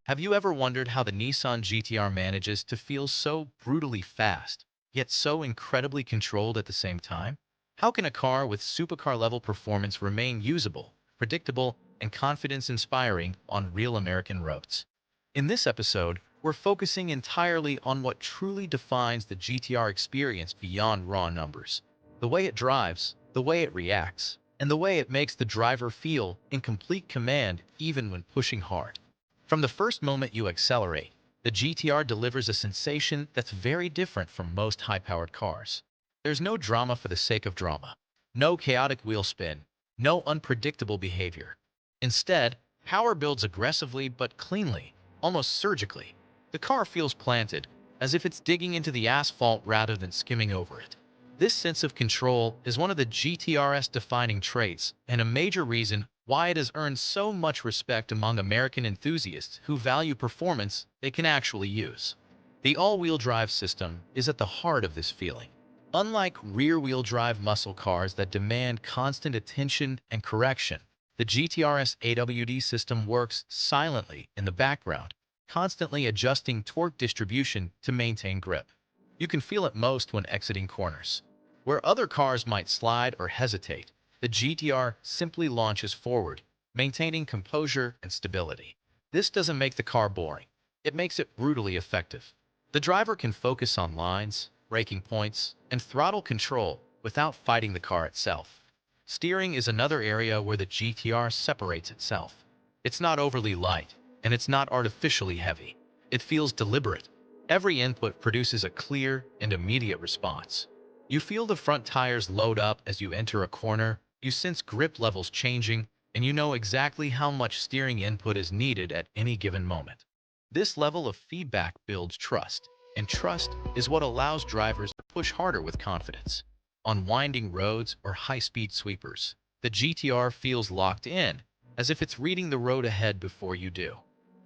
Have you ever wondered how the Nissan GT-R manages to feel so brutally fast, yet so incredibly controlled at the same time? How can a car with supercar-level performance remain usable, predictable, and confidence-inspiring on real American roads? In this episode, we're focusing entirely on what truly defines the GT-R experience beyond raw numbers. The way it drives, the way it reacts, and the way it makes the driver feel in complete command even when pushing hard. From the first moment you accelerate, the GT-R delivers a sensation that's very different from most high-powered cars. There's no drama for the sake of drama, no chaotic wheel spin, no unpredictable behavior. Instead, power builds aggressively but cleanly, almost surgically. The car feels planted, as if it's digging into the asphalt rather than skimming over it. This sense of control is one of the GT-R's defining traits and a major reason why it has earned so much respect among American enthusiasts who value performance they can actually use. The all-wheel drive system is at the heart of this feeling. Unlike rear-wheel drive muscle cars that demand constant attention and correction, the GT-R's AWD system works silently in the background, constantly adjusting torque distribution to maintain grip. You can feel it most when exiting corners. Where other cars might slide or hesitate, the GT-R simply launches forward, maintaining composure and stability. This doesn't make the car boring. It makes it brutally effective. The driver can focus on lines, braking points, and throttle control without fighting the car itself. Steering is another area where the GT-R separates itself. It's not overly light, and it's not artificially heavy. It feels deliberate. Every input produces a clear and immediate response. You feel the front tires load up as you enter a corner, you sense grip levels changing, and you know exactly how much steering input is needed at any given moment. This level of feedback builds trust, and trust is what allows drivers to push harder with confidence. On winding roads or high-speed sweepers, the GT-R feels locked in, as if it's reading the road ahead before you do.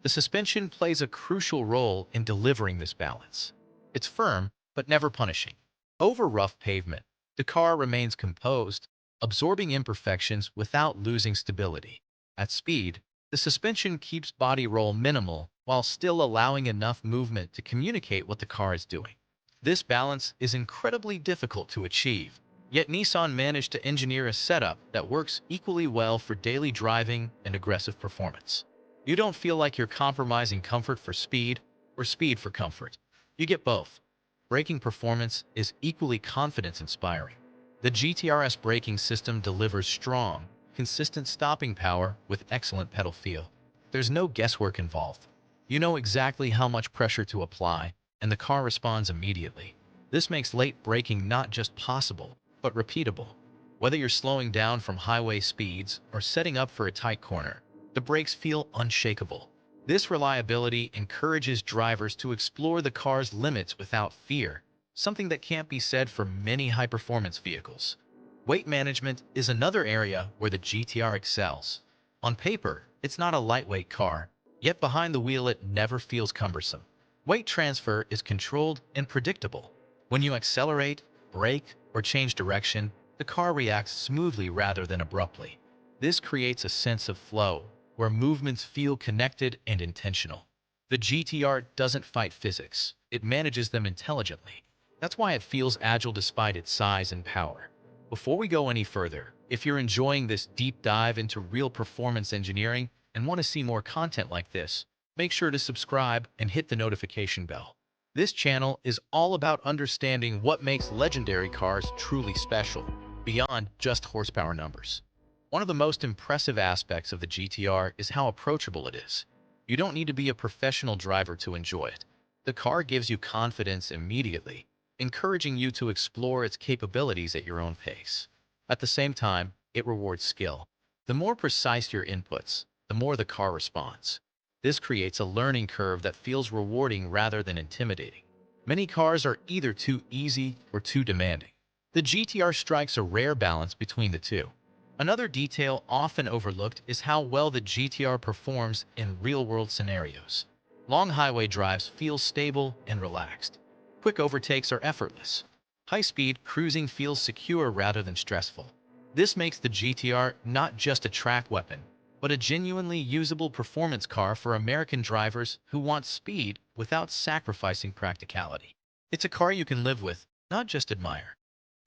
The suspension plays a crucial role in delivering this balance. It's firm, but never punishing. Over rough pavement, the car remains composed, absorbing imperfections without losing stability. At speed, the suspension keeps body roll minimal while still allowing enough movement to communicate what the car is doing. This balance is incredibly difficult to achieve, yet Nissan managed to engineer a setup that works equally well for daily driving and aggressive performance. You don't feel like you're compromising comfort for speed or speed for comfort. You get both. Braking performance is equally confidence-inspiring. The GT-R's braking system delivers strong, consistent stopping power with excellent pedal feel. There's no guesswork involved. You know exactly how much pressure to apply, and the car responds immediately. This makes late braking not just possible, but repeatable. Whether you're slowing down from highway speeds or setting up for a tight corner, the brakes feel unshakable. This reliability encourages drivers to explore the car's limits without fear, something that can't be said for many high-performance vehicles. Weight management is another area where the GT-R excels. On paper, it's not a lightweight car, yet behind the wheel it never feels cumbersome. Weight transfer is controlled and predictable. When you accelerate, brake, or change direction, the car reacts smoothly rather than abruptly. This creates a sense of flow, where movements feel connected and intentional. The GT-R doesn't fight physics, it manages them intelligently. That's why it feels agile despite its size and power. Before we go any further, if you're enjoying this deep dive into real performance engineering and want to see more content like this, make sure to subscribe and hit the notification bell. This channel is all about understanding what makes legendary cars truly special, beyond just horsepower numbers. One of the most impressive aspects of the GT-R is how approachable it is. You don't need to be a professional driver to enjoy it. The car gives you confidence immediately, encouraging you to explore its capabilities at your own pace. At the same time, it rewards skill. The more precise your inputs, the more the car responds. This creates a learning curve that feels rewarding rather than intimidating. Many cars are either too easy or too demanding. The GT-R strikes a rare balance between the two. Another detail often overlooked is how well the GT-R performs in real-world scenarios. Long highway drives feel stable and relaxed. Quick overtakes are effortless. High-speed cruising feels secure rather than stressful. This makes the GT-R not just a track weapon, but a genuinely usable performance car for American drivers who want speed without sacrificing practicality. It's a car you can live with, not just admire.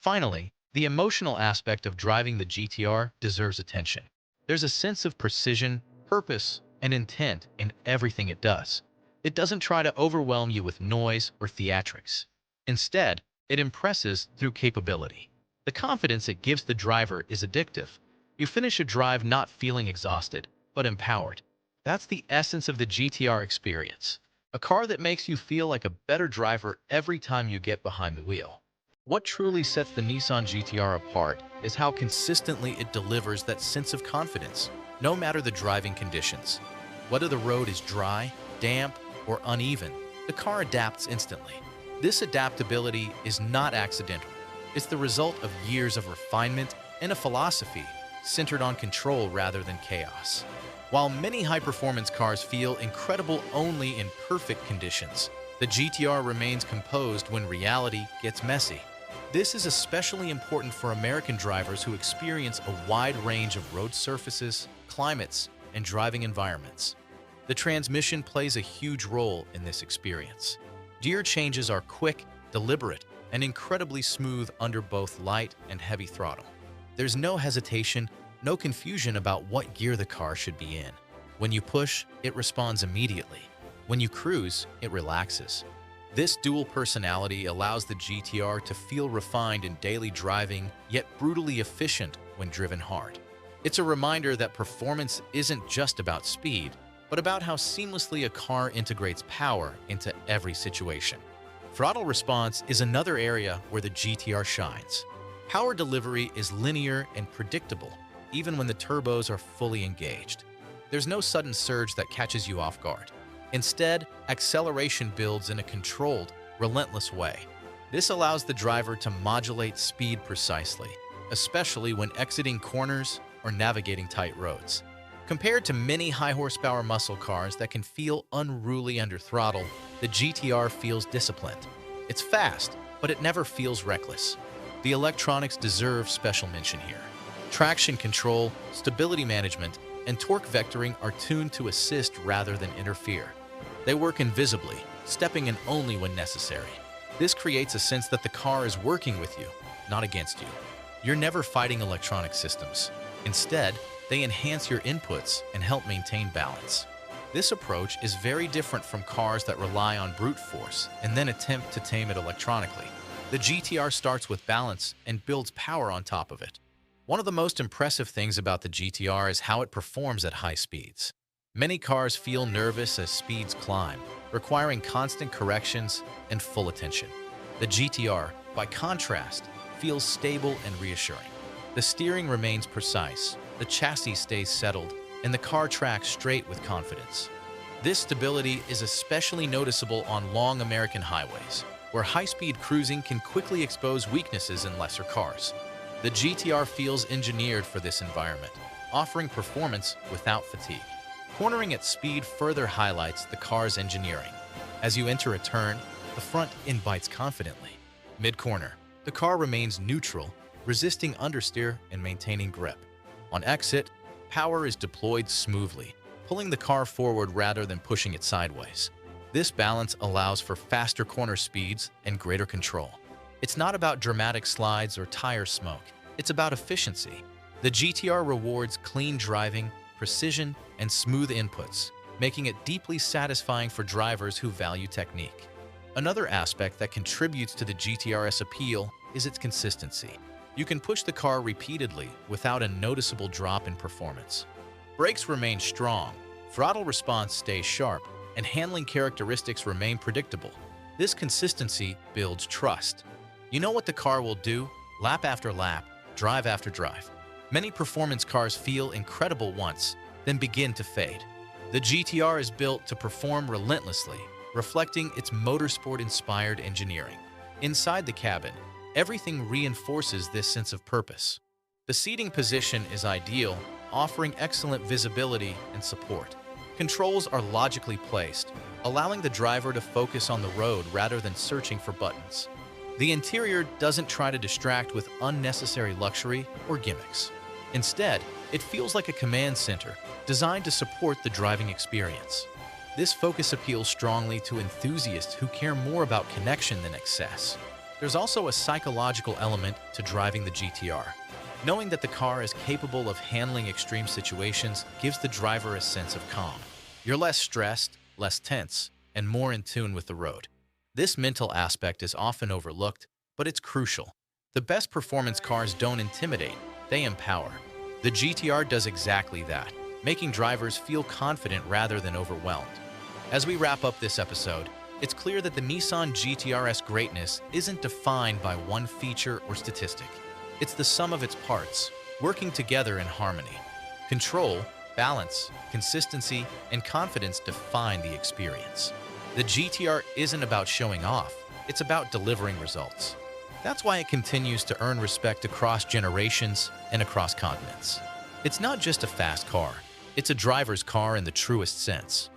Finally, the emotional aspect of driving the GT-R deserves attention. There's a sense of precision, purpose, and intent in everything it does. It doesn't try to overwhelm you with noise or theatrics. Instead, it impresses through capability. The confidence it gives the driver is addictive. You finish a drive not feeling exhausted, but empowered. That's the essence of the GT-R experience. A car that makes you feel like a better driver every time you get behind the wheel. What truly sets the Nissan GT-R apart is how consistently it delivers that sense of confidence, no matter the driving conditions. Whether the road is dry, damp, or uneven, the car adapts instantly. This adaptability is not accidental. It's the result of years of refinement and a philosophy centered on control rather than chaos. While many high-performance cars feel incredible only in perfect conditions, the GT-R remains composed when reality gets messy. This is especially important for American drivers who experience a wide range of road surfaces, climates, and driving environments. The transmission plays a huge role in this experience. Gear changes are quick, deliberate, and incredibly smooth under both light and heavy throttle. There's no hesitation, no confusion about what gear the car should be in. When you push, it responds immediately. When you cruise, it relaxes. This dual personality allows the GT-R to feel refined in daily driving, yet brutally efficient when driven hard. It's a reminder that performance isn't just about speed, but about how seamlessly a car integrates power into every situation. Throttle response is another area where the GT-R shines. Power delivery is linear and predictable, even when the turbos are fully engaged. There's no sudden surge that catches you off guard. Instead, acceleration builds in a controlled, relentless way. This allows the driver to modulate speed precisely, especially when exiting corners or navigating tight roads. Compared to many high-horsepower muscle cars that can feel unruly under throttle, the GT-R feels disciplined. It's fast, but it never feels reckless. The electronics deserve special mention here. Traction control, stability management, and torque vectoring are tuned to assist rather than interfere. They work invisibly, stepping in only when necessary. This creates a sense that the car is working with you, not against you. You're never fighting electronic systems. Instead, they enhance your inputs and help maintain balance. This approach is very different from cars that rely on brute force and then attempt to tame it electronically. The GT-R starts with balance and builds power on top of it. One of the most impressive things about the GT-R is how it performs at high speeds. Many cars feel nervous as speeds climb, requiring constant corrections and full attention. The GT-R, by contrast, feels stable and reassuring. The steering remains precise, the chassis stays settled, and the car tracks straight with confidence. This stability is especially noticeable on long American highways, where high-speed cruising can quickly expose weaknesses in lesser cars. The GT-R feels engineered for this environment, offering performance without fatigue. Cornering at speed further highlights the car's engineering. As you enter a turn, the front end bites confidently. Mid-corner, the car remains neutral, resisting understeer and maintaining grip. On exit, power is deployed smoothly, pulling the car forward rather than pushing it sideways. This balance allows for faster corner speeds and greater control. It's not about dramatic slides or tire smoke. It's about efficiency. The GT-R rewards clean driving, precision, and smooth inputs, making it deeply satisfying for drivers who value technique. Another aspect that contributes to the GT-R's appeal is its consistency. You can push the car repeatedly without a noticeable drop in performance. Brakes remain strong, throttle response stays sharp, and handling characteristics remain predictable. This consistency builds trust. You know what the car will do, lap after lap, drive after drive. Many performance cars feel incredible once, then begin to fade. The GT-R is built to perform relentlessly, reflecting its motorsport-inspired engineering. Inside the cabin, everything reinforces this sense of purpose. The seating position is ideal, offering excellent visibility and support. Controls are logically placed, allowing the driver to focus on the road rather than searching for buttons. The interior doesn't try to distract with unnecessary luxury or gimmicks. Instead, It feels like a command center, designed to support the driving experience. This focus appeals strongly to enthusiasts who care more about connection than excess. There's also a psychological element to driving the GT-R. Knowing that the car is capable of handling extreme situations gives the driver a sense of calm. You're less stressed, less tense, and more in tune with the road. This mental aspect is often overlooked, but it's crucial. The best performance cars don't intimidate, they empower. The GT-R does exactly that, making drivers feel confident rather than overwhelmed. As we wrap up this episode, it's clear that the Nissan GT-R's greatness isn't defined by one feature or statistic. It's the sum of its parts, working together in harmony. Control, balance, consistency, and confidence define the experience. The GT-R isn't about showing off, it's about delivering results. That's why it continues to earn respect across generations and across continents. It's not just a fast car, it's a driver's car in the truest sense.